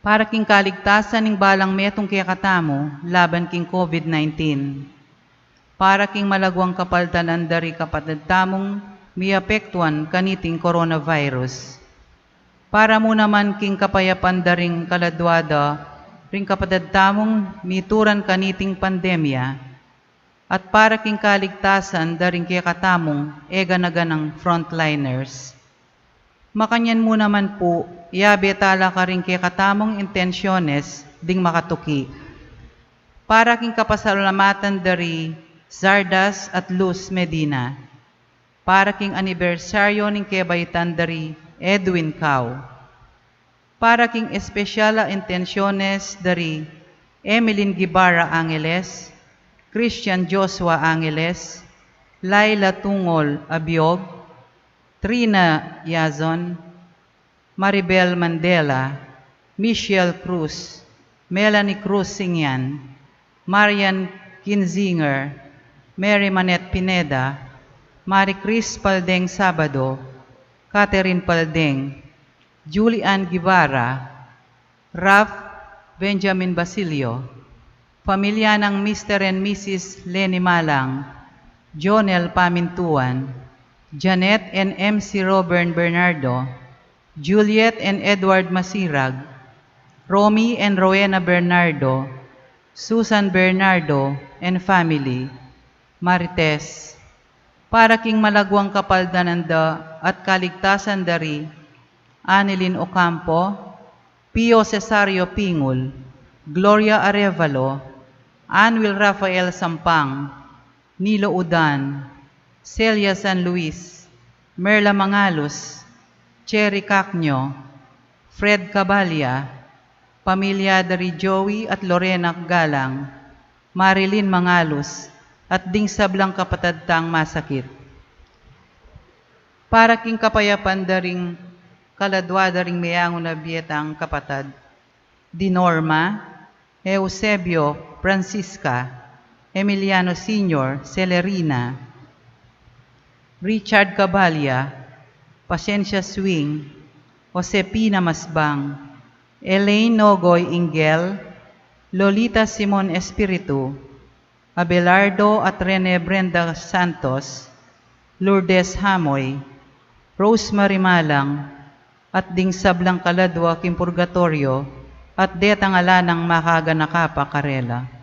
para king kaligtasan ning balang metong kaya katamo, laban king COVID-19. Para king malagwang kapaltanan dari kapatid tamong miapektuan kaniting coronavirus. Para mo naman king kapayapan daring kaladwada, ring kapatid tamong mituran kaniting pandemya, at para king kaligtasan daring kaya katamong ega-naga ng frontliners. Makanyan mo naman po, iabe tala ka rin kaya katamong intensyones ding makatuki. Para king kapasalamatan dari Zardas at Luz Medina. Para king anibersaryo ning kebaitan dari Edwin Cao. Para king espesyala intensyones dari Emeline Guibarra Angeles, Christian Joshua Angeles, Laila Tungol Abiog, Trina Yazon, Maribel Mandela, Michelle Cruz, Melanie Cruz Singyan, Marian Kinzinger, Mary Manette Pineda, Marie Chris Paldeng Sabado, Catherine Paldeng, Julian Guevara, Ralph Benjamin Basilio, pamilya ng Mr. and Mrs. Lenny Malang, Jonel Pamintuan, Janet and MC Robert Bernardo, Juliet and Edward Masirag, Romy and Rowena Bernardo, Susan Bernardo and family, Marites, para king malagwang kapaldananda at kaligtasan dari Anilin Ocampo, Pio Cesario Pingul, Gloria Arevalo, Anwil Rafael Sampang, Nilo Udan, Celia San Luis, Merla Mangalos, Cherry Cacnyo, Fred Cabalia, pamilya dari Joey at Lorena Galang, Marilyn Mangalos, at ding sablang kapatadtang masakit. Para king kapayapan daring kaladwa daring mayangon na biyetang kapatad, Dinorma, Eusebio, Francisca, Emiliano Sr., Celerina, Richard Cabalia, Pasensya Swing, Josepina Masbang, Elaine Nogoy Ingel, Lolita Simon Espiritu, Abelardo at Rene Brenda Santos, Lourdes Hamoy, Rosemary Malang, at ding sablang kaladwa kim purgatorio, at detang alanang makaganakapa karela.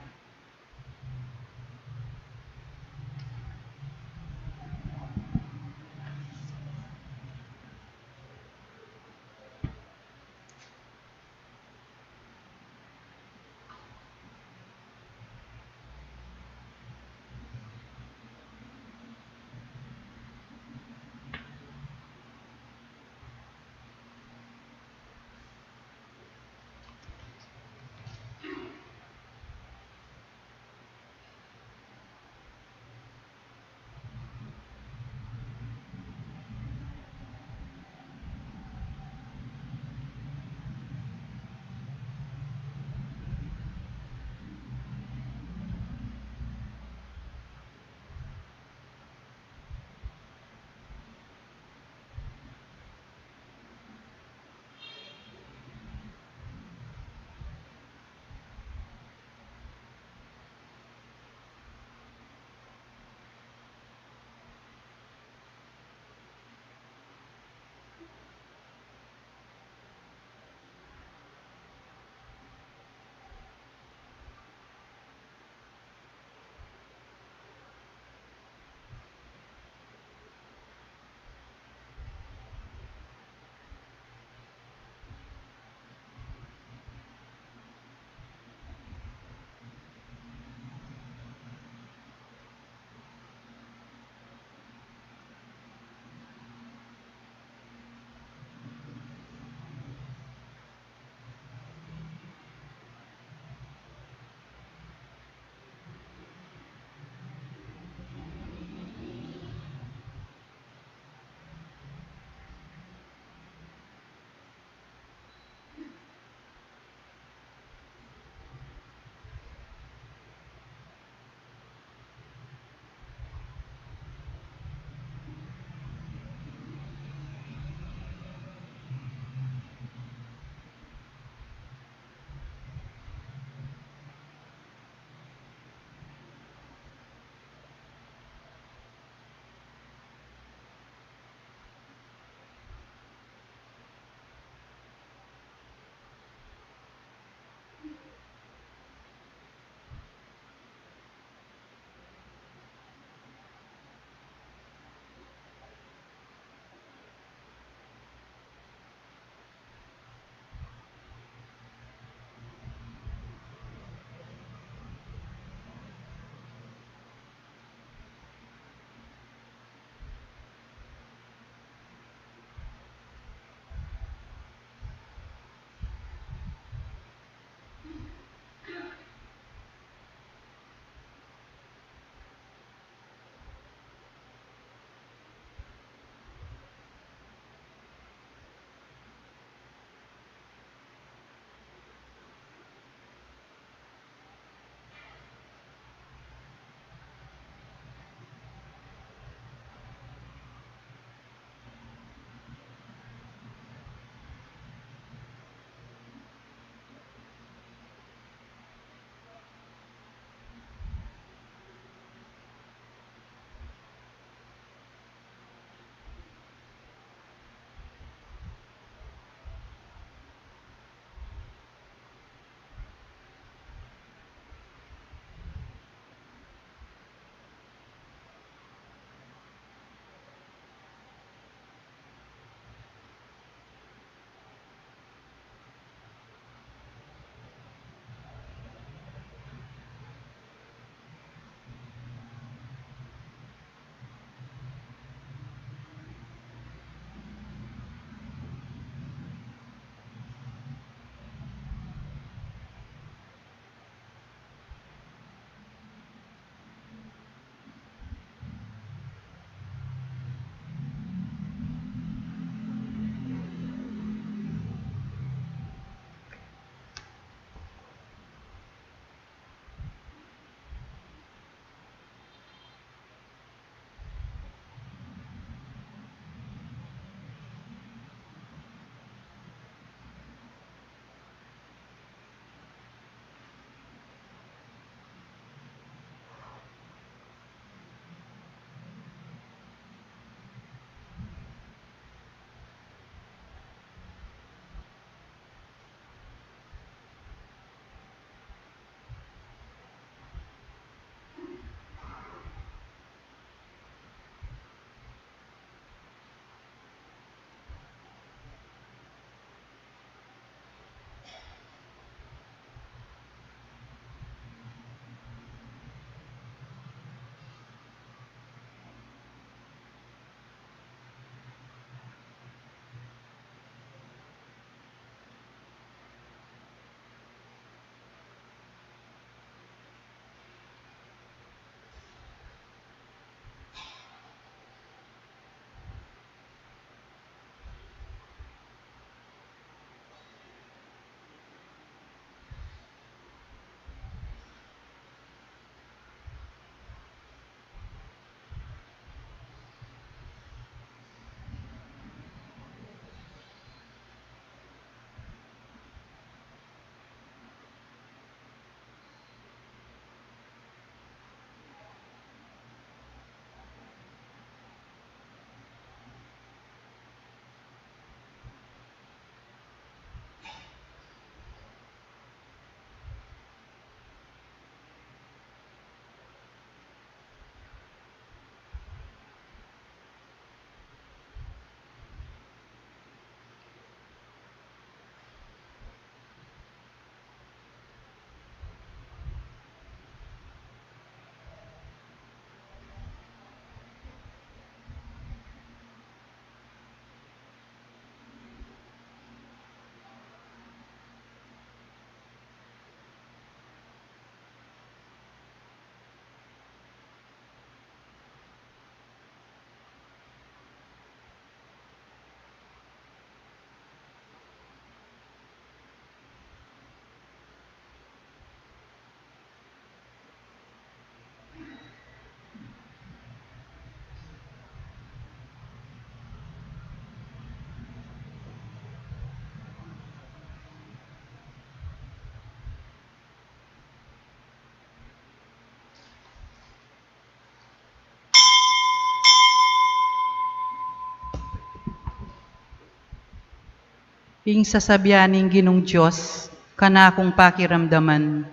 ing sasabyaning Ginong Diyos, kanakong pakiramdaman.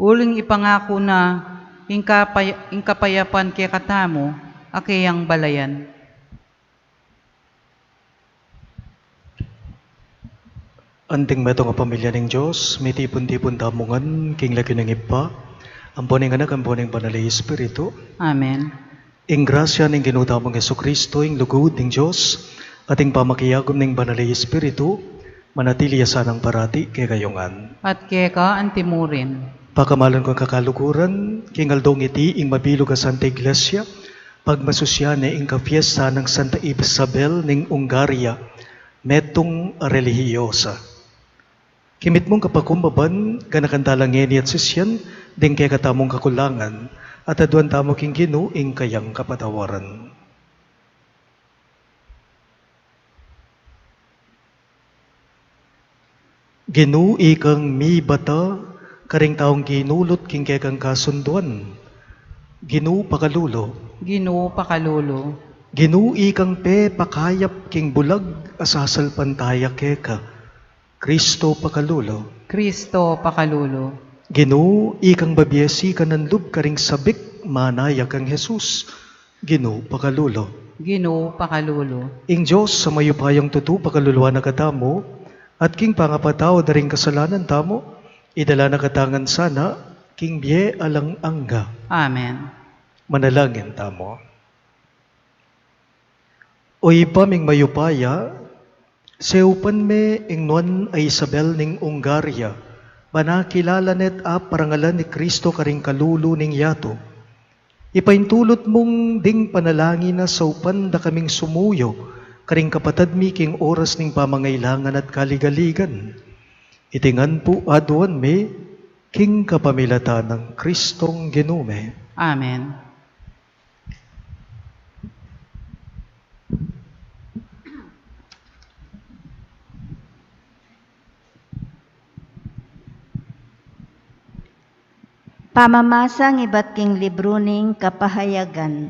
Uling ipangako na ing kapayapan kay katamo, akayang balayan. Anting meto nga pamilya ng Diyos, may tipon-tipon tamungan, king laki ng iba, ang puning anak, ang puning banalay Espiritu. Amen. Ing grasya ng ginutamang Yesu Kristo, ing lugod ng Diyos, ating pamakiyagom ng banalay Espiritu, manatili sanang parati kay kayongan. At kay ka antimurin. Pakamalan kong kakaluguran, king aldong iti ing mabilog ka Santa Iglesia, pagmasusyane ing kafiesta ng Santa Isabel ng Ungaria, metong relihiyosa. Kimit mong kapakumbaban, ganakantalangeni at sisyan, din kay katamong kakulangan, at aduan tamo king Ginoo ing kayang kapatawaran. Ginoo ikang mi bata, karing taong ginulot king kay kang kasunduan. Ginoo pakalulo. Ginoo pakalulo. Ginoo ikang pe pakayap king bulag, asasal pantaya keka. Kristo pakalulo. Kristo pakalulo. Ginoo ikang babiesi kananlub karing sabik manaya kang Jesus. Ginoo pakalulo. Ginoo pakalulo. Ing Diyos sa mayupayang tutu pakaluluwa na katamo, at king pangapataw daring kasalanan tamo, idala na katangan sana, king biye alang angga. Amen. Manalangin tamo. Oy paming mayupaya, seupan me ing nuan ay Isabel ning Ungaria, banakilala net a parangalan ni Kristo karing kalulu ning yato. Ipaintulot mong ding panalangin na saupan da kaming sumuyo, karing kapatad mi king oras ning pamangailangan at kaligaligan. Itingan po aduan me, king kapamilata ng Kristong Ginume. Amen. Pamamasang iba't king libro ning kapahayagan.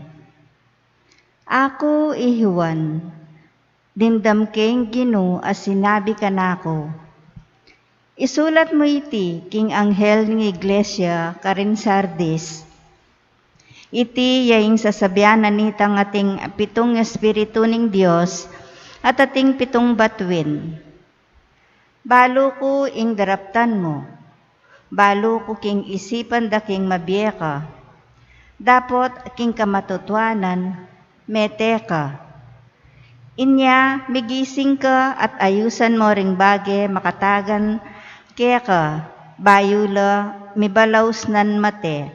Ako ihiwan, dimdam king Ginoo as sinabi kanako. Isulat mo iti king anghel ning iglesia karin Sardis. Iti yaing sasabyanan nitang ating pitong espiritu ning Dios at ating pitong batuin. Balo ko ing daraptan mo. Balo ko king isipan da king mabiyeka. Dapot king kamatutuanan, mete ka. Inya, migising ka at ayusan mo ring bage makatagan, kaya ka, bayula, mibalaus nan mate.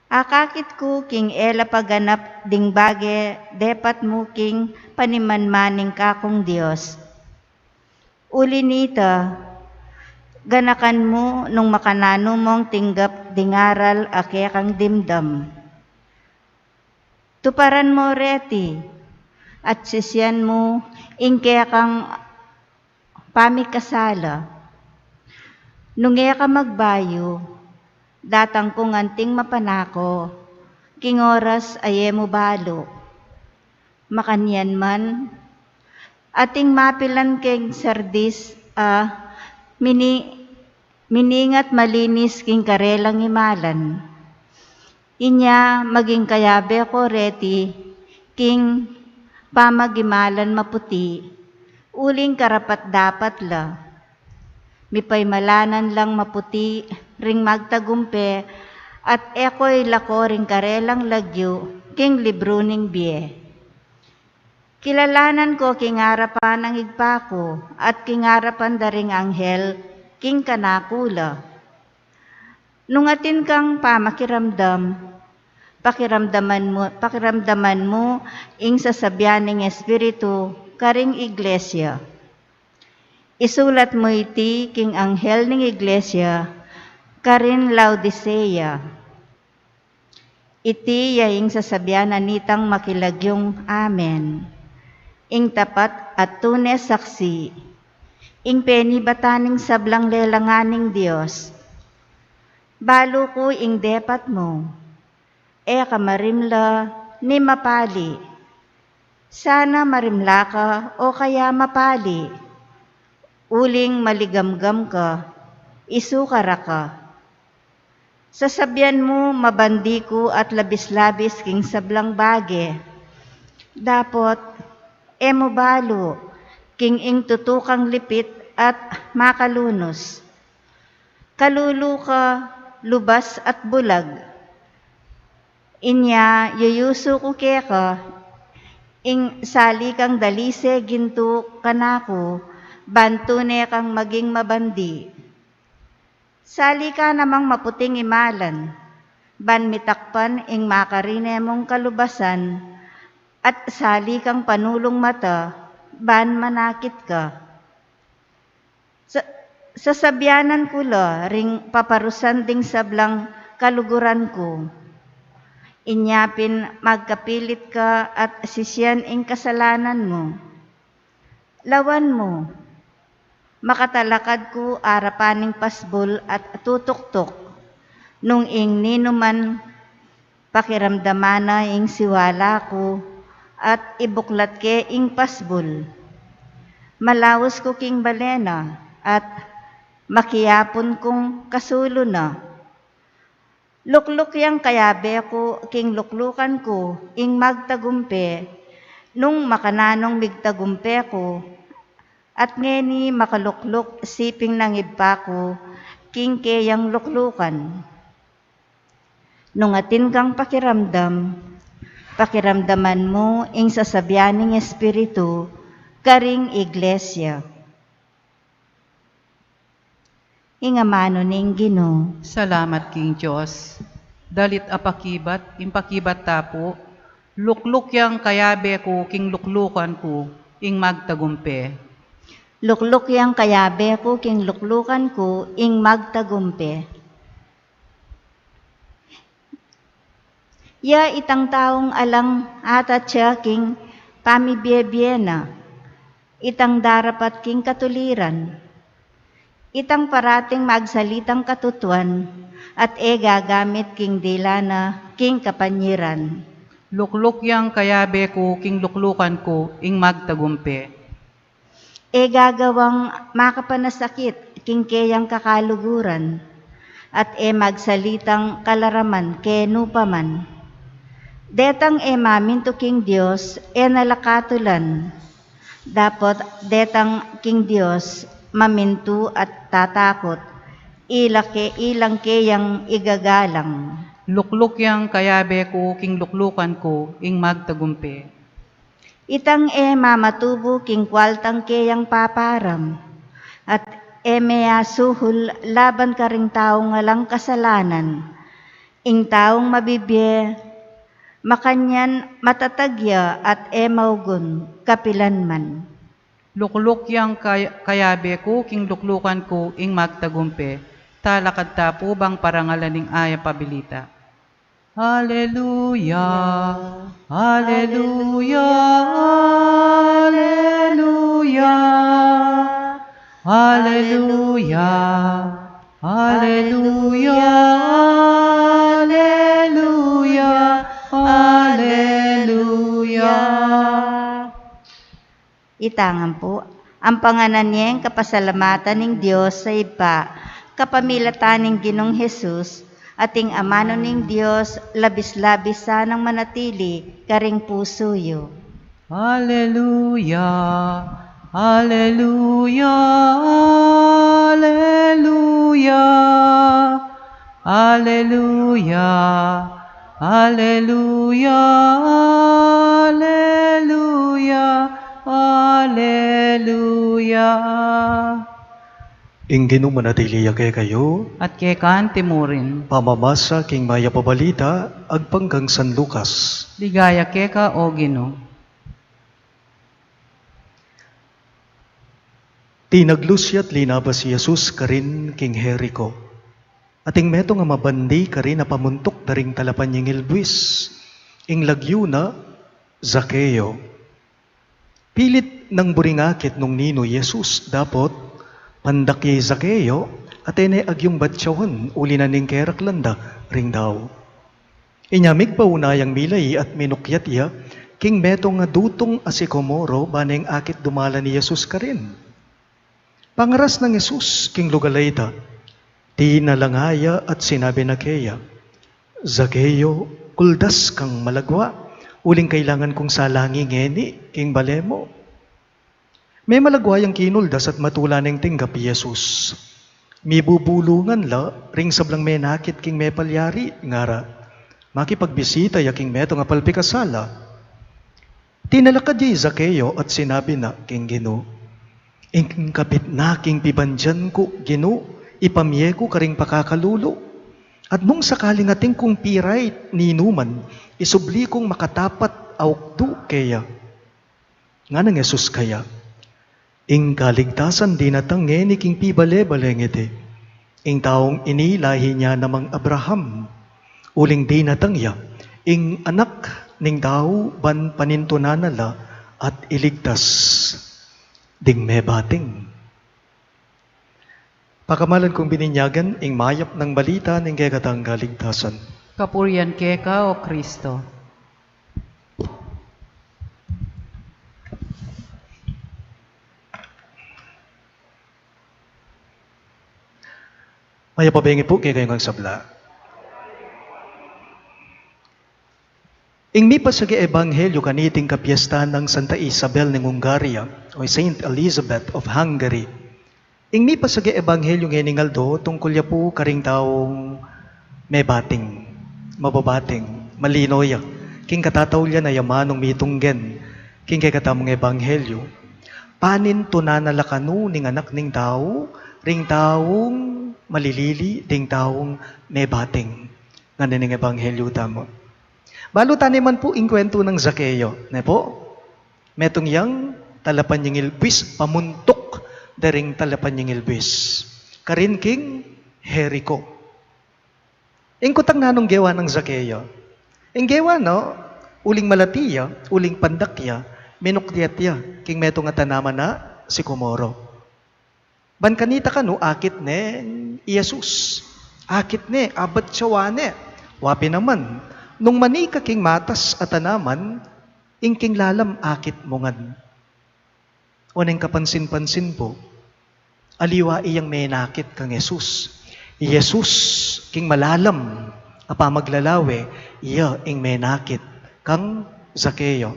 Akakit ko king ela paganap ding bage, depat mo king panimanmaning kakong Diyos. Uli nita, ganakan mo nung makanano mong tinggap dingaral ake kang dimdam. Tuparan mo reti, at sisyan mo ingke kang pamikasala. Nung ka magbayo, datang kong anting mapanako, king oras aye mo balo. Makanyan man, ating mapilan king Sardis miningat malinis king karelang imalan. Inya maging kayabe ko reti, king pamagimalan maputi, uling karapat dapat la. Mipay malanan lang maputi, ring magtagumpe, at eko'y lako ring karelang lagyo, king libro ning biye. Kilalanan ko king harapan ang igpako, at king harapan daring anghel, king kanakula. Nung atin kang pamakiramdam, pakiramdaman mo ing sasabyaning espiritu karing iglesia. Isulat mo iti king anghel ning iglesia karin Laodicea. Iti yaing sasabyanan nitang makilagyong amen. Ing tapat at tunes saksi, ing penibataning sablang lelanganing Diyos. Balo ko ing depat mo, kamarimla ni mapali. Sana marimla ka o kaya mapali. uling maligamgam ka, isukara ka. Sasabyan mo mabandi ko at labis-labis king sablang bage. Dapot, emo balo, king ing tutukang lipit at makalunos. Kalulu ka, lubas at bulag. Inya, yuyuso ko keka, ing sali kang dalise ginto kanako, bantune kang maging mabandi. Sali ka namang maputing imalan, ban mitakpan ing makarine mong kalubasan, at sali kang panulong mata, ban manakit ka. Sasabyanan ko la, ring paparusan ding sablang kaluguran ko. Inyapin magkapilit ka at sisyan ing kasalanan mo. Lawan mo, makatalakad ko arapaning pasbol at tutuktok, nung ing ninuman pakiramdamana ing siwala ko, at ibuklat ke ing pasbol. Malawas ko king balena, at makiyapon kong kasulo na. Lukluk yang kayabe ko, king luklukan ko, ing magtagumpe, nung makananong migtagumpe ko, at ngeni makalukluk siping nangibpa ko, king kayang luklukan. Nung atin kang pakiramdaman mo ing sasabyaning espiritu, karing iglesia. Ingamano ning Ginoo. Salamat king Diyos. Dalit apakibat, impakibat tapo, lukluk yang kayabe ko, king luklukan ko, ing magtagumpe. Lukluk yang kayabe ko, king luklukan ko, ing magtagumpe. Ya itang taong alang atat siya king pamibiyebiyena, itang darapat king katuliran, itang parating magsalitang katutuan, at gagamit king dilana, king kapanyiran. Lukluk yang kayabe ko, king luklukan ko, ing magtagumpe. Gagawang makapanasakit, king kayang kakaluguran, at magsalitang kalaraman, kenu paman. Detang maminto king Diyos, nalakatulan. Dapat detang king Diyos, mamintu at tatakot, ilang kayang igagalang. Lukluk yang kayabe ko, king luklukan ko, ing magtagumpe. Itang mamatubo king kwaltang kayang paparam, at suhul laban ka ring taong ngalang kasalanan, ing taong mabibye, makanyan matatagya at maugun, kapilan man. Lukluk yang kayabe ko, king luklukan ko, ing magtagumpe, talakad tapo bang parangalaning aya pabilita. Hallelujah, Hallelujah, Hallelujah, Hallelujah, Hallelujah, Hallelujah, Hallelujah. Itangan po, ang panganan niyang kapasalamatan ng Diyos sa iba, kapamilatan ng Ginong Hesus, ating amano ng Diyos, labis-labis sanang manatili, karing puso yo. Hallelujah, Hallelujah, Hallelujah, Hallelujah, Hallelujah, Hallelujah, Hallelujah. Ingginong manatiliya kayo, At kay kaan timurin, pamamasa king maya pabalita, agpanggang San Lucas. ligaya keka o Ginoo. Tinaglusyat linabas si Jesus karin king Jericho. Ating meto nga mabandi karin na pamuntok daring talapan yung ilbwis. Ing lagyo na, Zakeo. Pilit ng buringakit nung nino Jesus, dapot, pandaki Zakeo, atene agyong batsyawon, uli na ning keraklanda, ring daw. Inyamig paunayang milay at minukyat iya, king meto nga dutong asikomoro, baneng akit dumala ni Jesus karin. Pangaras ng Jesus king lugalayda, di nalangaya at sinabi na keya, Zaccheo, kuldas kang malagwa, uling kailangan kong salangi ngeni, king balemo. May malagwa yung kinuldas at matula ng tinggap Jesus. May bubulungan la, ring sablang may nakit king may palyari, ngara. Makipagbisita yaking meto nga palpikasala. Tinalakad di Zaccheo at sinabi na king Gino, ing kapit na king pibandyan ko, Gino, ipamye ko karing pakakalulo. At nung sakaling ating kong piray ninuman, isubli kong makatapat aukdo kaya. Nga nang Jesus kaya, ing kaligtasan dinatang ngeni king pibale-baleng iti. Ing taong inilahi niya namang Abraham, uling dinatang ya, ing anak ning tao ban panintunanala at iligtas ding mebating. Pakamalan kong bininyagan, ing mayap ng balita ng kekatang kaligtasan. Kapurian keka o Kristo. Maya pabengi po kay kayong sabla. Ing mi pasagi ebanghelyo kaniting kapiesta ng Santa Isabel ng Hungaria o Saint Elizabeth of Hungary. Ing mi pasagi ebanghelyo ng Aldo tungkol ya po karing taong may bating, mababating, malinoy. King katataw liya na yamanong mitunggen, king kay katamong ebanghelyo. Panin tunanalakanu ning anak ning tao, ring taong malilili, ding taong may bating. Nga ning ebanghelyo tamo. Balutan naman po ing kwento ng Zaccheo. Ne po? Metong yang talapan yung ilbis, pamuntok daring talapan yung ilbis. Karin king Jericho. Ing kutang nanong gewa ng Zaccheo. Ing gewa no, uling malatiya, uling pandakya, minukyatya, king metong nga tanaman na si Komoro. Ban kanita ka no, akit ne Jesus. Akit ne, abat siyawane. Wapi naman. Nung manika king matas at tanaman, ing king lalam akit mongan. Uneng kapansin-pansin po, aliwa iyang may nakit kang Jesus. Jesus, king malalam, apa maglalawe, iya ing may nakit kang Zaccheo.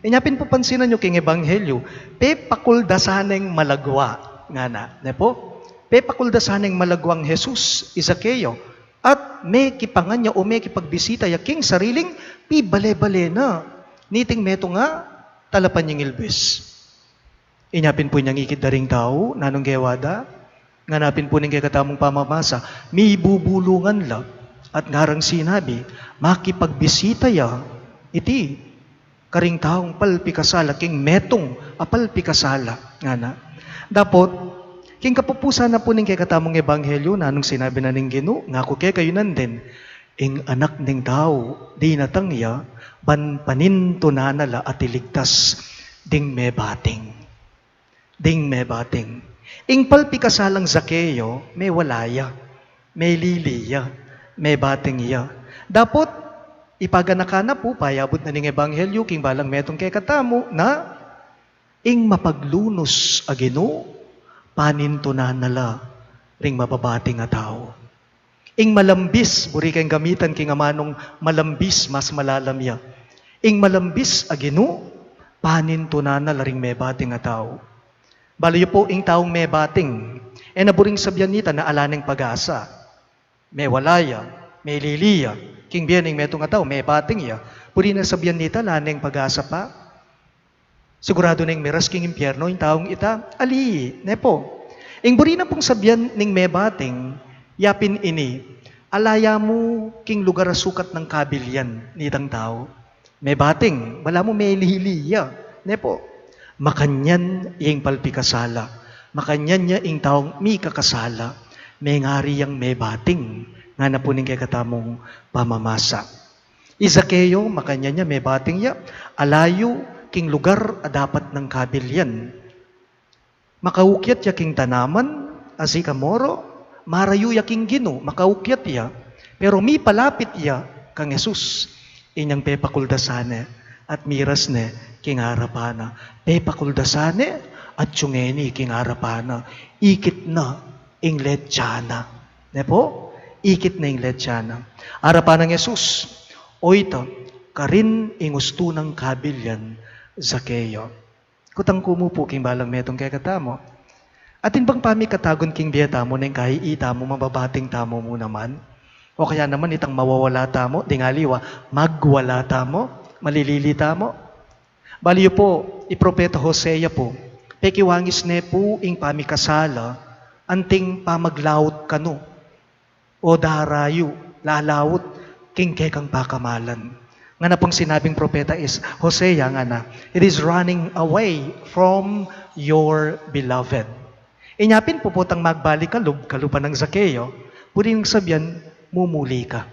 Inyapin po pansinan nyo king ebanghelyo, pe pakuldasaneng malagwa, nga na, ne po? Pe pakuldasaneng malagwang Jesus, Zaccheo. At may kipangan niya o may kipagbisita ya king sariling pibale-bale na. Niting meto nga talapan yung ilbis. Inyapin po niyang ikid daring tao, nanong gewada, nganapin po ning katamong pamamasa, may bubulungan la. At ngarang sinabi, makipagbisita ya, iti, karing taong palpikasala, king metong apalpikasala. Nga na. Dapot, king kapupusa na po ning kay katamong ebanghelyo na anong sinabi na ning Gino, nga ko kay kayo nandin, ing anak ning tao, di natangya, ban paninto nanala at iligtas, ding may bating. Ding may bating. Ing palpikasalang Zaccheo, may walaya, may liliya, may bating iya. Dapot, ipaganaka na po, payabot na ning ebanghelyo, king balang metong kay katamo, na ing mapaglunos a Gino, panintunan nala ring mababating nga tao. Ing malambis, buri kayong gamitan king amanong malambis, mas malalamya. Ing malambis agino, panintunan nala ring may bating nga tao. Balayo po ing taong may bating, naburing sabyan nita na alaneng pag-asa. May walaya, may liliya, king biyaning metong nga tao, may bating ya. Puri na sabyan nita, laneng pag-asa pa. Sigurado na yung meras king impyerno, yung taong ita, ali, nepo. Ing buri na pong sabyan ning may bating, yapin ini, alaya mo king lugar sukat ng kabilyan nitang tao. May bating, wala mo may lihiliya, nepo. Makanyan yung palpikasala, makanyan niya yung taong may kakasala, may ngari yung may bating, nga na po ning kay katamong pamamasa. Zaccheo, makanyan niya may bating ya, alayo, king lugar dapat ng kabilyan. Makaukyat ya king tanaman, asika moro, marayo ya king Gino, makaukyat ya, pero mi palapit ya kang Jesus, inyang pepakuldasane, at miras ne, king harapana, pepakuldasane, at tsungeni king arapana, ikit na ing letyana. Ne po? Ikit na ing letyana. Arapan ng Yesus, o ito, karin ingusto ng kabilyan, Zakeo. Kutang kumupo king balang metong kaya katamo. Atin bang pami katagon king biyata mo na yung kahiita mo, mababating tamo mo naman? O kaya naman itang mawawala tamo, dingaliwa, magwala tamo, malilili tamo? Baliyo po, ipropeta Hosea po, pekiwangis ne po ing pamikasala, anting pamaglawot kano, o darayo, lalawot, king kekang pakamalan. Nga na pong sinabing propeta is, Hosea nga na, it is running away from your beloved. Inyapin po putang magbalik kalupan ng Zakeo, pwedeng sabihan, mumuli ka,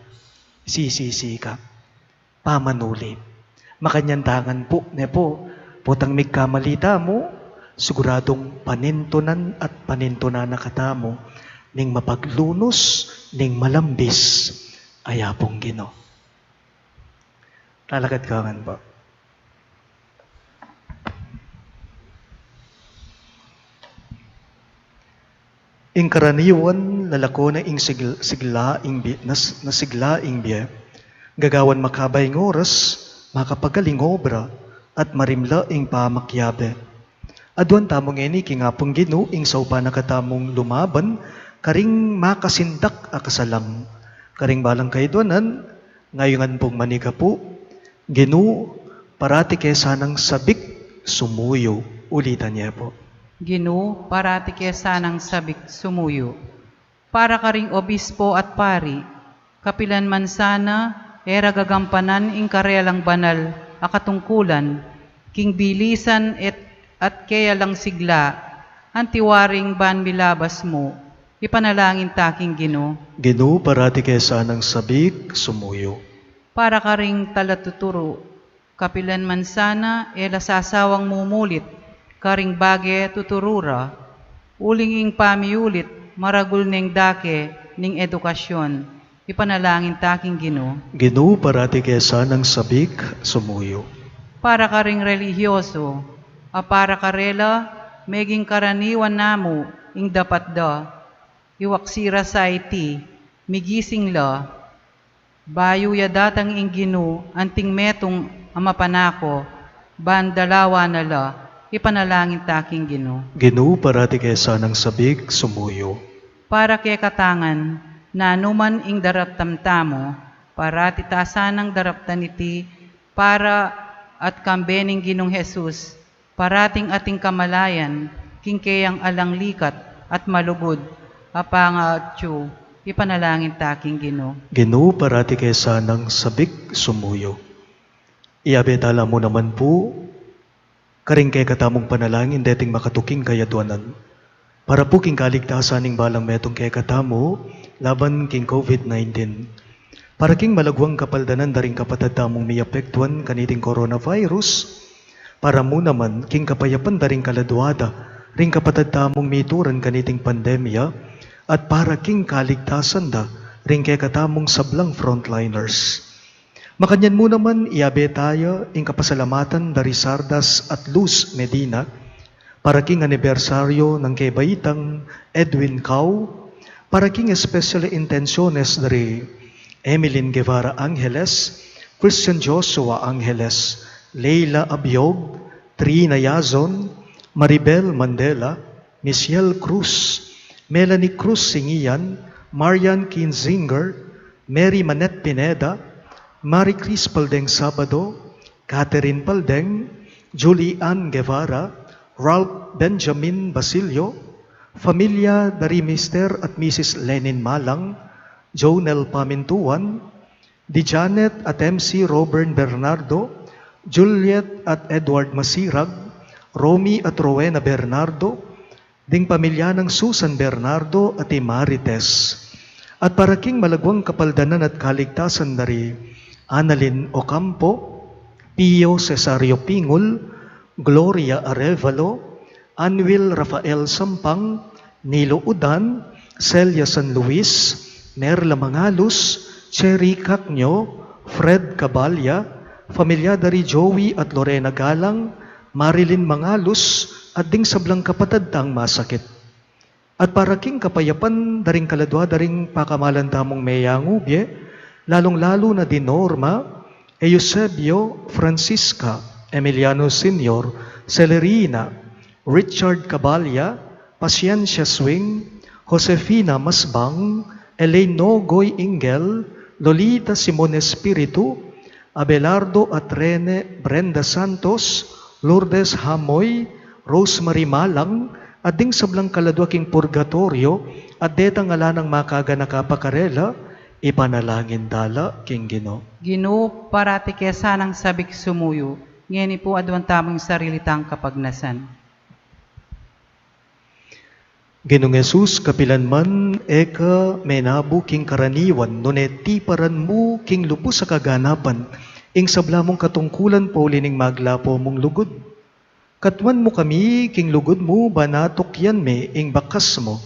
sisisi ka, pamanuli. Makanyantangan po, ne po, putang migkamalita mo, siguradong panintunan at panintunan na katamo, ning mapaglunos, ning malambis, ayapong Ginoo. Lalakad ka nga ba? Ing karaniwan, lalako na ing siglaing biya, gagawan makabay ng oras, makapagaling obra, at marimla ing pamakyabe. Aduan tamong eni kingapong Ginoo ing saupa na katamong lumaban, karing makasindak akasalang. Karing balang kaiduanan, ngayongan pong maniga po, Ginoo, parati kesa ng sabik, sumuyo. Ulitan niya po. Ginoo, parati kesa ng sabik sumuyo. Para karing obispo at pari, kapilan man sana, era gagampanan ing karelang banal, akatungkulan, king bilisan at kaya lang sigla, antiwaring ban milabas mo, ipanalangin taking Ginoo. Ginoo, parati kesa ng sabik, sumuyo. Para karing talatuturo, kapilan man sana, sasawang mumulit, karing bage tuturura, uling ing pamiulit, maragul ning dake, ning edukasyon, ipanalangin taking Ginoo. Ginoo, parati kesa ng sabik, sumuyo. Para karing relihiyoso, para karela, meging karaniwan namo, ing dapat da, iwaksira sa iti, migising la, bayo ya datang ing Ginoo, anting metong amapanako, bandalawa na la, ipanalangin taking Ginoo. Ginoo, parati kesa ng sabik, sumuyo. Para kay katangan, na anuman ing daraptamtamo, parati tasanang daraptan iti, para at kambening Ginong Jesus, parating ating kamalayan, kingkayang alang likat at malugod, apangatyo, ipanalangin taking Ginoo. Ginoo, parati kesa ng sabik, sumuyo. Iabetala mo naman po, karing kay katamong panalangin, deting makatuking kayaduanan. Para po king kaligtasan ning balang metong kay katamo, laban king COVID-19. Para king malagwang kapaldanan daring kapatad tamong miapektuan kaniting coronavirus. Para mo naman king kapayapan daring kaladwada, ring kapatad tamong mituran kaniting pandemya, at para king kaligtasan da, ring kay katamong sablang frontliners. Makanyan mo naman iabe tayo ing kapasalamatan dari Sardas at Luz Medina, para king anibersaryo ng kebaitang Edwin Cao, para king especially intenciones dari Emilyn Guevara Angeles, Christian Joshua Angeles, Leila Abiog, Trina Yazon, Maribel Mandela, Michelle Cruz, Melanie Cruz Singian, Marian Kinzinger, Mary Manette Pineda, Marie Cris Paldeng Sabado, Catherine Paldeng, Julie Ann Guevara, Ralph Benjamin Basilio, Familia dari Mr. at Mrs. Lenin Malang, Jonel Pamintuan, Di Janet at MC Robert Bernardo, Juliet at Edward Masirag, Romy at Rowena Bernardo, ding pamilya ng Susan Bernardo at Marites. At para king malagwang kapaldanan at kaligtasan dari Annalyn Ocampo, Pio Cesario Pingul, Gloria Arevalo, Anwil Rafael Sampang, Nilo Udan, Celia San Luis, Merla Mangalus, Cherry Cacnyo, Fred Cabalya, Familia dari Joey at Lorena Galang, Marilyn Mangalus, at ding sablang kapatad tang masakit. At para king kapayapan daring kaladwa daring pakamalan tamong mayangubye, lalong-lalo na di Norma, Eusebio, Francisca, Emiliano Sr., Celerina, Richard Cabalya, Paciencia Swing, Josefina Masbang, Elaine Nogoy Ingel, Lolita Simon Espiritu, Abelardo Atrene, Brenda Santos, Lourdes Hamoy, Rosemary Malang, at ding sablang kaladwa king purgatorio, at detang ngalanang makaga nakapakarela, ipanalangin dala king Ginoo. Ginoo, parati kesa ng sabik sumuyo, ngeni po adwan tamang sarilitang kapagnasan. Ginoong Jesus, kapilan man, eka menabu king karaniwan, nuneti paran mo king lupos sa kaganapan, ing sabla mong katungkulan po lining maglapo mong lugod. Katwan mo kami, king lugod mo, banatok yan me, ing bakas mo.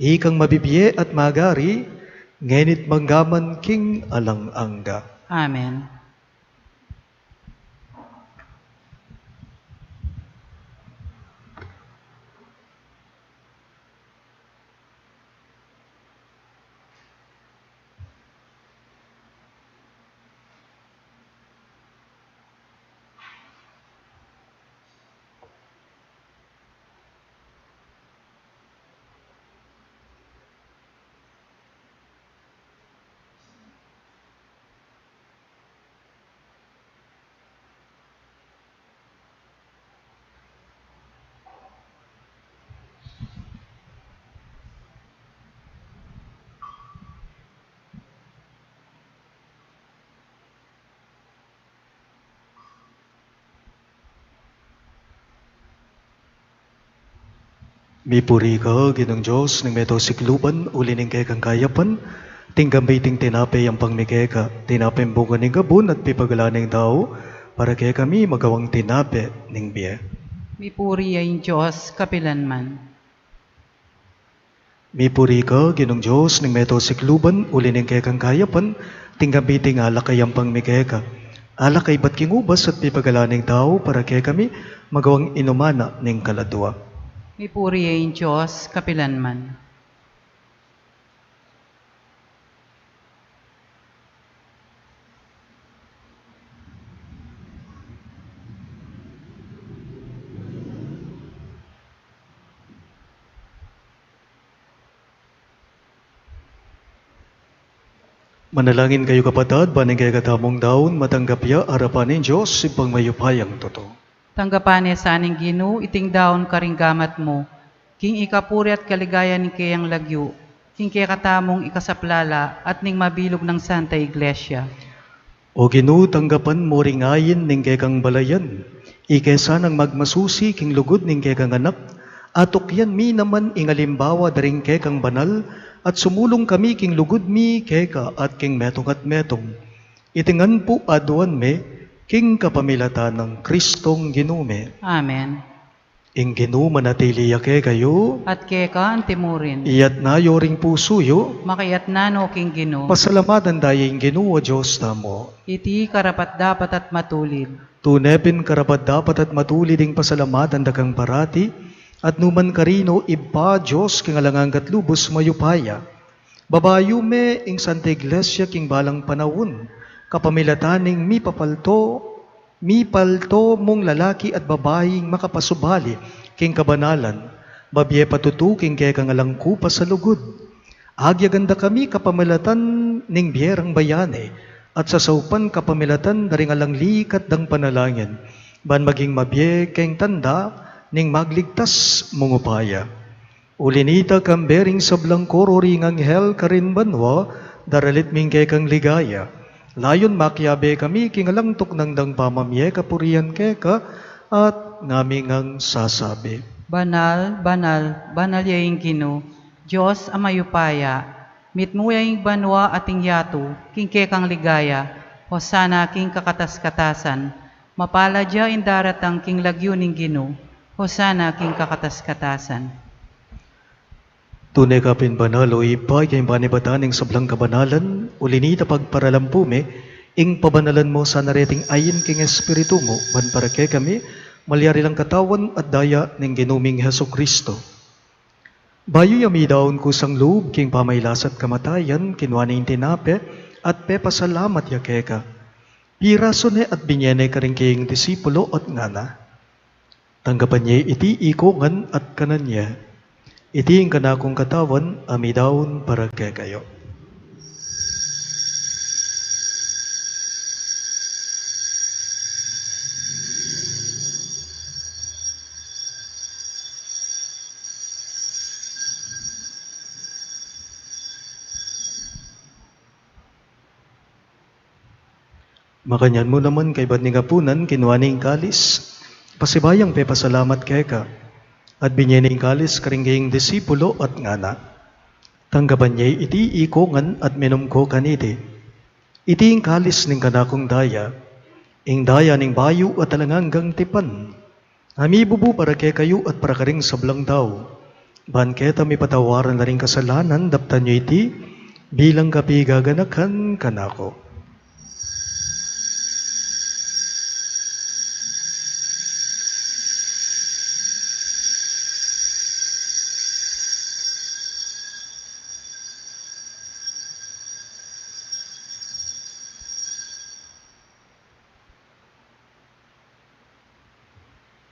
Ikang mabibiye at magari, ngenit manggaman king alang-angga. Amen. Mipuri ka, Ginong Diyos, ng meto sikluban, uli ning kay kang kayapan, tinggambay ting tinapay ang pangmikeka, tinapay ang bunga ning gabon at pipagala ning tao, para kay kami magawang tinape ning biye. Mipuri ay Diyos, kapilanman. Mipuri ka, Ginong Diyos, ng meto sikluban, uli ning kay kang kayapan, tinggambay ting alakay ang pangmikeka, alakay ba't kingubas at pipagala ning tao, para kay kami magawang inumana ning kaladwa. Mipuri ay Diyos, kapilanman. Manalangin kayo kapatid, baning kay katamong daon, matanggap ya, harapan ng Diyos, ipang mayupayang totoo. Tanggapan sa aning Ginoo, iting daon karing gamat mo, king ikapuri at kaligaya ni kayang lagyo, king kaya katamong ikasaplala at ning mabilog ng Santa Iglesia. O Ginoo, tanggapan mo ringayin ning kay kang balayan, ikesa nang magmasusi king lugod ning kay kang anak, atok yan mi naman ingalimbawa daring kay kang banal, at sumulong kami king lugod mi keka at king metong at metong. Itingan po aduan me, king kapamilatan ng Kristong Ginume. Amen. Ing Ginoo manatili yake kayo, At keka ang timurin, iyat na yoring pusuyo, makiyat na no king Ginoo, pasalamatan dayeng Ginoo Diyos namo. iti karapat dapat at matulid. Tunepin karapat dapat at matuliding pasalamatan dagang parati, at numan karino iba Diyos king alanganggat lubos mayupaya. Babayo me ing Santa Iglesia king balang panawon, kapamilataning mi palto mong lalaki at babaeng makapasubali king kabanalan, babye patutu king kay kang alangku pa sa lugod. Agyaganda kami kapamilatan ning biyerang bayane, at sa saupan kapamilatan daring alang likat dang panalangin, ban maging mabye keng tanda, ning magligtas mungupaya. Ulinita kang bering sablang kororing anghel karin banwa, daralit mingke kang ligaya. Layon makyabe kami kingalangtok ng dang pamamye kapurian keka, at ngaming ang sasabi. Banal, banal, banal yaing Ginoo, Diyos amayupaya, mitmuyang banwa ating yato, king kekang ligaya, hosana king kakatas-katasan, mapala dya indaratang king lagyo ning Ginoo, hosana king kakatas-katasan. Tunay kapin banal o ipa, yung panibataning sablang kabanalan, ulinita pagparalampume, ing pabanalan mo sa nareting ayin king espiritu mo, ban para kay kami, malyari lang katawan at daya ng ginuming Heso Kristo. Bayo yami daon kusang loob king pamaylasat kamatayan, kinwaning tinape, at pepasalamat ya keka. Piraso ne at binyene ka rin king disipulo at ngana. Tanggapan niya iti ikongan at kanan niya. Iti ang kanakong katawan, ami daon para kekayo. Makanyan mo naman kay bad ni kapunan, kinwaning kalis, pasibayang pepasalamat keka, at binyening kalis karingging disipulo at ngana. Tanggapan niya iti ikongan at minom ko kaniti. Iti ang kalis ning kanakong daya, ing daya ning bayo at talanganggang tipan. Ami bubu para kekayo at para karing sablang daw. Ban keta mi patawaran na ring kasalanan, daptan niyo iti, bilang kapi gaganakan kanako.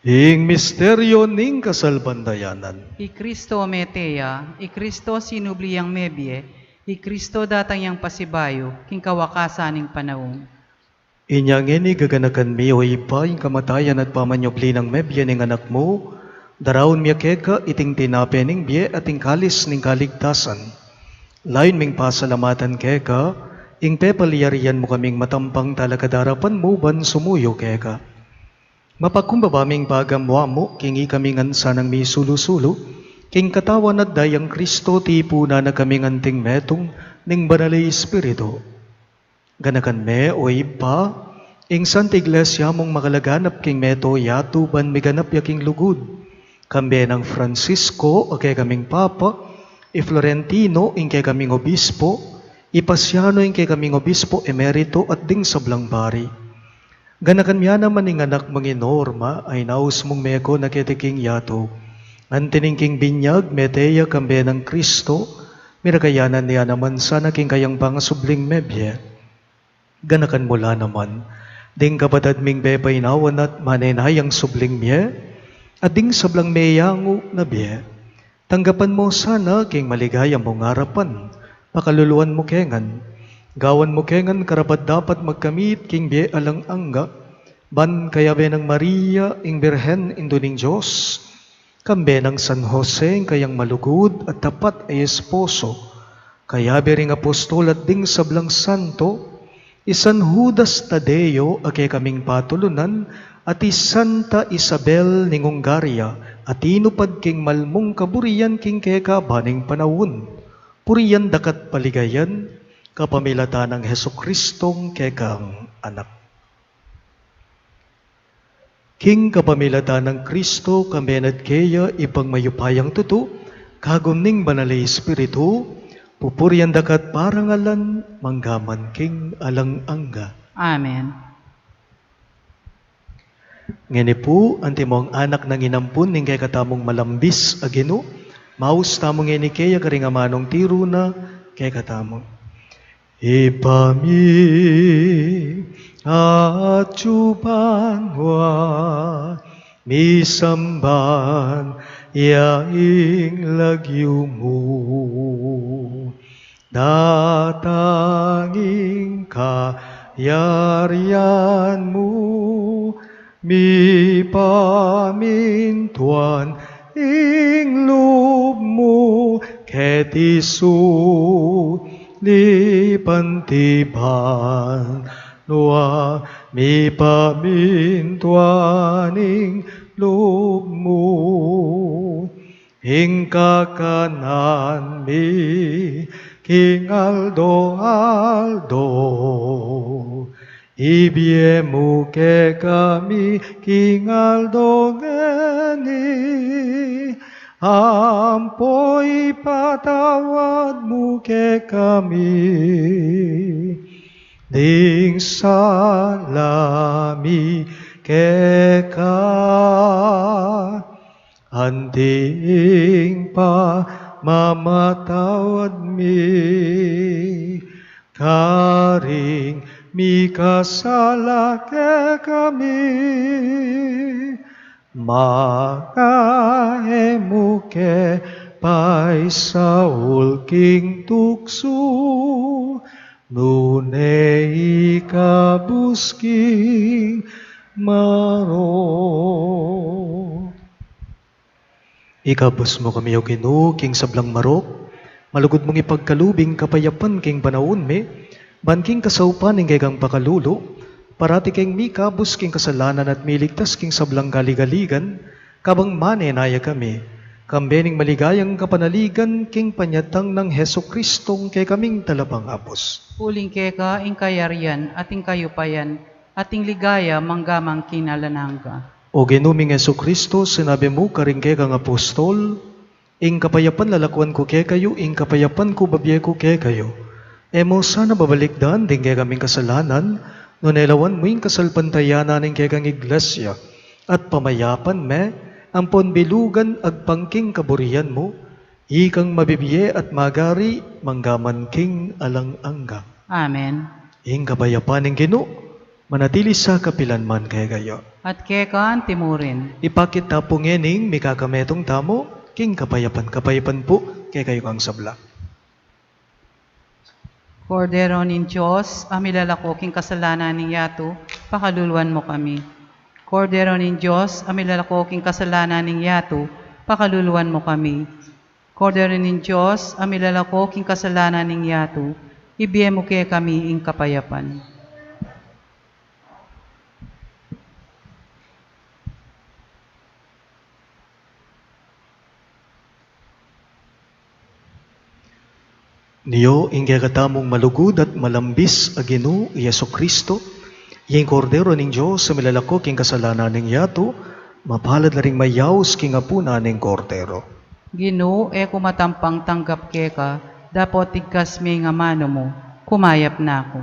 Ing misteryo ning kasalbandayanan. I Kristo meteya, I Kristo sinubliyang mebye, I Kristo datang yang pasibayo, king kawakasaning panahon. Inyang ini gaganakan mi o ipa yung kamatayan at pamanyobli ng mebye ning anak mo, darawon miya keka iting tinape ning biye at ing kalis ning kaligtasan. Lain ming pasalamatan keka, ing pepaliyarian mo kaming matampang talakadarapan mo ban sumuyo keka. Mapakumbabaming pagamwa mo, kingi kaming ansanang mi sulu-sulu, king katawan at dayang Kristo tipo na kaming anting metong ning banalay Espiritu. Ganakan me o ipa, ing Santa Iglesia mong makalaganap king meto yato ban miganap yaking lugod. Kambe ng Francisco o kay kaming Papa, i Florentino ing kay kaming Obispo, i Pasiano ing kay kaming Obispo emerito at ding sablang bari. Ganakan miya naman ing anak mga norma ay naus mong meko na kitiking yato. Antining king binyag, meteya kambe ng Kristo, mirakayanan niya naman sana king kayang pangasubling mebye. Ganakan mula naman, ding kapatad ming bebay nawan at manenayang subling miye, at ding sablang meyango na biye. Tanggapan mo sana king maligayang mong harapan, pakaluluan mo kengan. Gawan mo kengan karapat dapat magkamit king biye alang angga, ban kaya be ng Maria ing Birhen indo ning Diyos, kambe ng San Jose ing kayang malugod at tapat ay esposo, kaya be ring apostol at ding sablang santo, isan Judas Tadeo ake kaming patulunan, at Santa Isabel ning Hungaria, at inupad king malmong kaburian king keka baning panawon, puriyan dakat paligayan, kapamilata ng Heso Kristong kekang anak. King kapamilata ng Kristo kamenad keya ipangmayupayang tuto, kagumning banalay Espiritu, pupurian dakat parangalan, manggaman king alang angga. Amen. Ngani po, antimong anak ng inampun, ning kay katamong malambis agino, maus tamong ngani keya karingamanong tiro na kay katamong. Ipami at chupanwa misamban yaing lagyo mo datanging kayarian mo mi pamintuan ing loob mo ketisu ni pantiban noa mi pamintuaning loob mo ing kakanan mi king Aldo ibie mo ke kami king Aldo ngani ampoy patawad mo ke kami, ding salami keka anting pa mamatawad mi karing mikasala ke kami makaemuke pay sa ulking tukso nunay kabusking maro. Ikabus mo kami o Ginoo king sablang marok, malugod mong ipagkalubing kapayapan king panahon me, banking kasaupan ing gegang pakalulo, parati king mikabus king kasalanan at miligtas king sablang galigaligan, kabang manenaya kami, kambening maligayang kapanaligan king panyatang ng Heso Kristong kay kaming talapang apos. Puling keka, ing kayarian, ating kayupayan, ating ligaya, manggamang kinalanangga. O Ginuming Heso Kristo, sinabi mo karing kang apostol, ing kapayapan lalakwan ko kay kayo, ing kapayapan ko babye ko kay kayo. Emo sana babalikdan din kay kaming kasalanan, no nelawan mo ing kasalpantayanan ing kay kang iglesia, at pamayapan me, ampon bilugan agpangking kaburian mo, ikang mabibiye at magari, manggaman king alang-angga. Amen. Ing kapayapan ing Ginoo, manatili sa kapilanman kay kayo. At keka, timurin. Ipakita po ngening mikakametong tamo, king kapayapan po, kay kayo kang sabla. Kordero nin Diyos, amilalako king kasalanan ning yato, pakaluluan mo kami. Kordero nin Diyos, amilalako king kasalanan ning yato, pakaluluan mo kami. Kordero nin Diyos, amilalako king kasalanan ning yato, ibiye mo kay kami ing kapayapan. Niyo ingge katamong malugod at malambis a Ginoo Yesu Kristo, iyeng kordero ning Dios sa milalako king kasalanan ning yato, mapalad na ring mayaws king apuna ning kordero. Ginoo, e kumatampang tanggap keka, dapat tigkas may nga mano mo, kumayap na ako.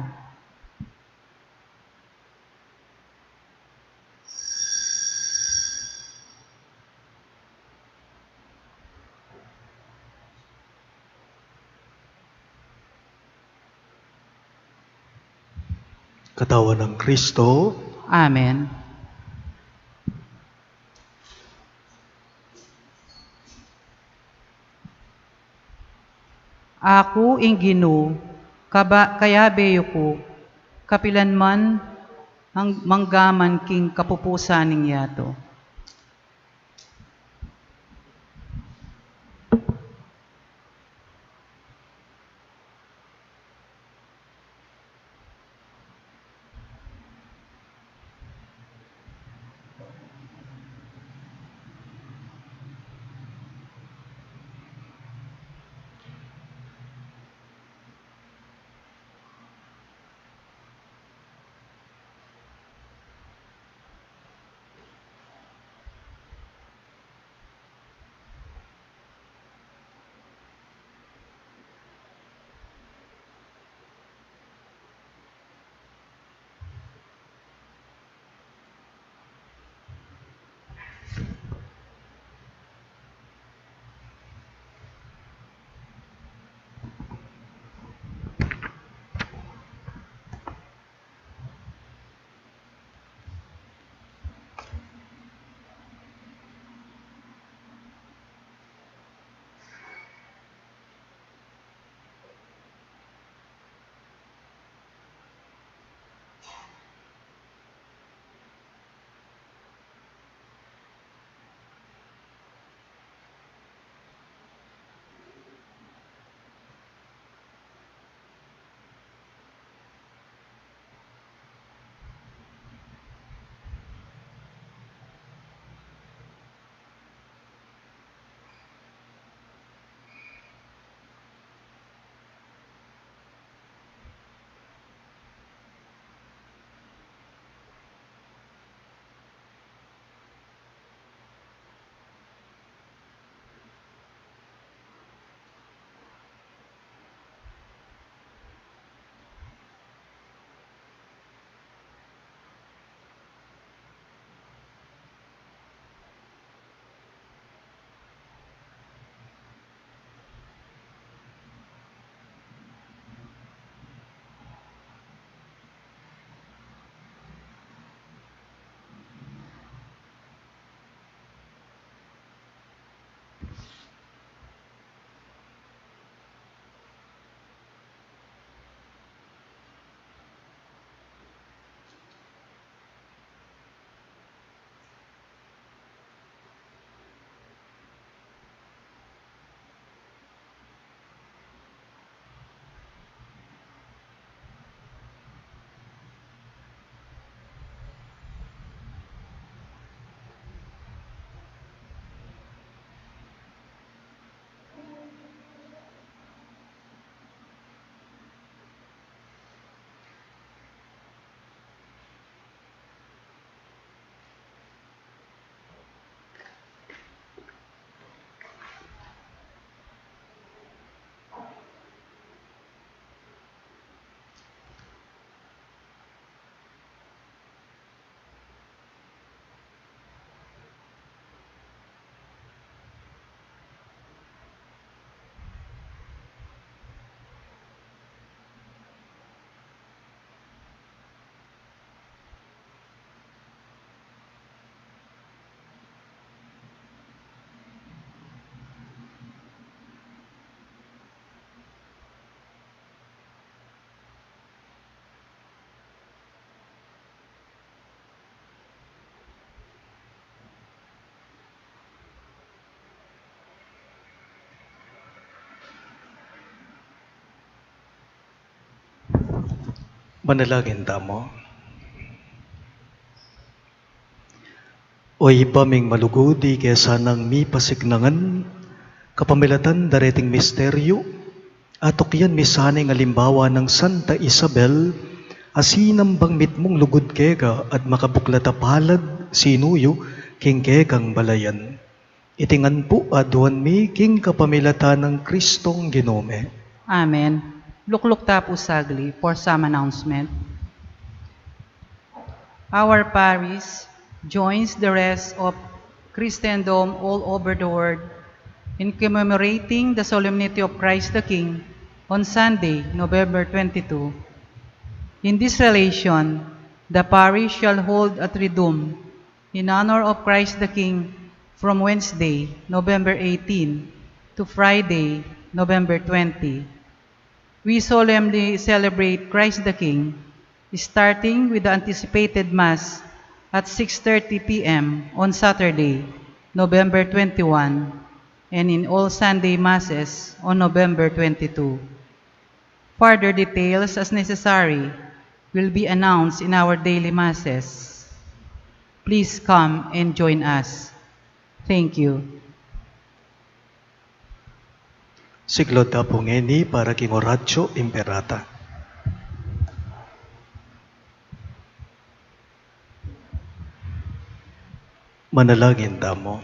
Katawan ng Kristo, Amen. Ako ing Ginoo, kaya beyo ko, kapilan man ang manggaman king kapupusan ning yato. Manalangin tamo. Oy paming malugodi kesa nang mi pasignangan kapamilatan dareting misteryo atok yan misane nga limbawa ng Santa Isabel asinam bang mitmong lugod kega at makabuklata palad sinuyo king kegang balayan. Itingan po aduan mi king kapamilatan ng Kristong Ginome. Amen. Lukluk tapo sagli for some announcement. Our parish joins the rest of Christendom all over the world in commemorating the solemnity of Christ the King on Sunday, November 22. In this relation, the parish shall hold a triduum in honor of Christ the King from Wednesday, November 18 to Friday, November 20. We solemnly celebrate Christ the King, starting with the anticipated Mass at 6:30 p.m. on Saturday, November 21, and in all Sunday Masses on November 22. Further details as necessary will be announced in our daily Masses. Please come and join us. Thank you. Siglod na po ngeni para king Oratio Imperata. Manalangin tamo.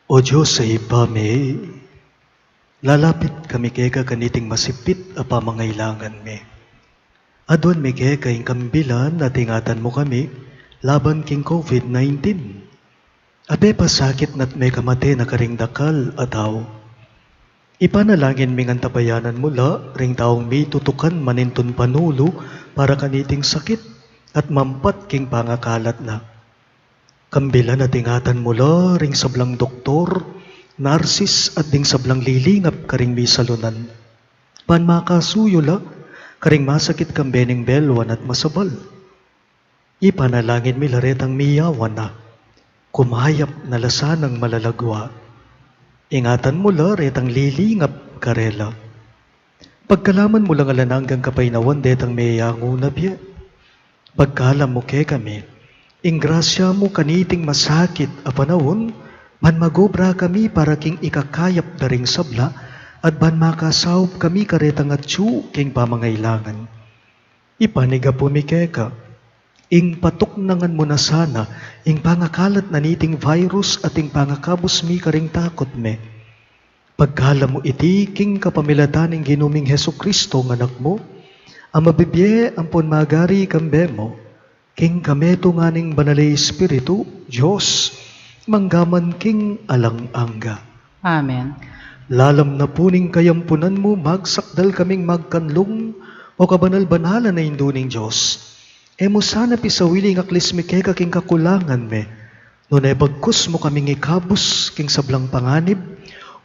O Diyos sa ipame, lalapit kami keka kaniting masipit a pamangailangan me. Adwan mi keka ing kambilan at ingatan mo kami laban king COVID-19. Abe pasakit na't may kamate na karing dakal ataw. Ipanalangin mi ngan tabayanan mula ring taong may tutukan maninton panulo para kaniting sakit at mampat king pangakalat na. Kambilan at ingatan mula ring sablang doktor, narsis at ding sablang lilingap karing may salunan. Pan makasuyo la, karing masakit kambening belwan at masabal. Ipanalangin mi laretang miyawan na, kumayap na lasanang malalagwa. Ingatan mo la retang lilingap karela. Pagkalaman mo lang alananggang kapaynawan detang mayango na biya. Pagkalam mo ke kami, ingrasya mo kaniting masakit a panahon, man magobra kami para king ikakayap daring sabla, at ban makasawp kami karetang atsu king pamangailangan. Ipaniga po mi keka, ing patuknangan mo na sana, ing pangakalat na niting virus at ing pangakabos mi karing takot me. Pagkala mo iti king kapamilataning ginuming Heso Kristo ng anak mo, ang mabibye ampon magari kambe mo, king kameto nganing banalay Espiritu, Diyos, manggaman king alang-angga. Amen. Lalam na puning kayampunan mo, magsakdal kaming magkanlong, o kabanal-banalan na induning Diyos. Emo sana pisawili nga klismike ka king kakulangan me, no naibagkus mo kaming ikabus king sablang panganib,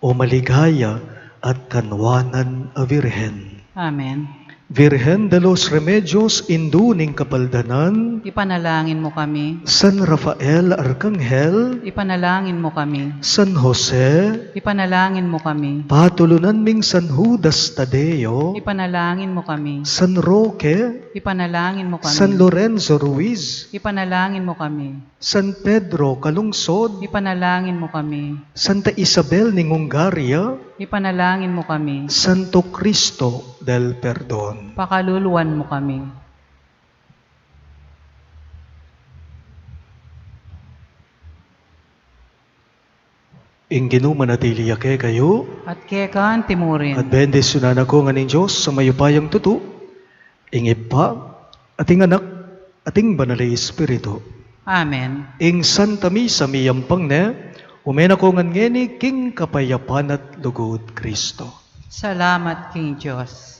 o maligaya at kanwanan a Virhen. Amen. Virgen de los Remedios, induning kapaldanan, Ipanalangin mo kami. San Rafael Arcangel, Ipanalangin mo kami. San Jose, Ipanalangin mo kami. patulunan ming San Judas Tadeo, Ipanalangin mo kami. San Roque, Ipanalangin mo kami. San Lorenzo Ruiz, Ipanalangin mo kami. San Pedro Kalungsod, Ipanalangin mo kami. Santa Isabel ning Hungaria, Ipanalangin mo kami. Santo Cristo del Perdon. Pakaluluwan mo kami. Ing ginumanatiliya ke kayo, At kekan timurin. at bendisyonan ako nga ning Diyos sa mayupayang tutu, ing ipa, ating anak, ating banalay Espiritu. Amen. Ing Santa Misa miyampang ne, umen ako ngan ngeni king kapayapan at lugod Kristo. Salamat, King Diyos.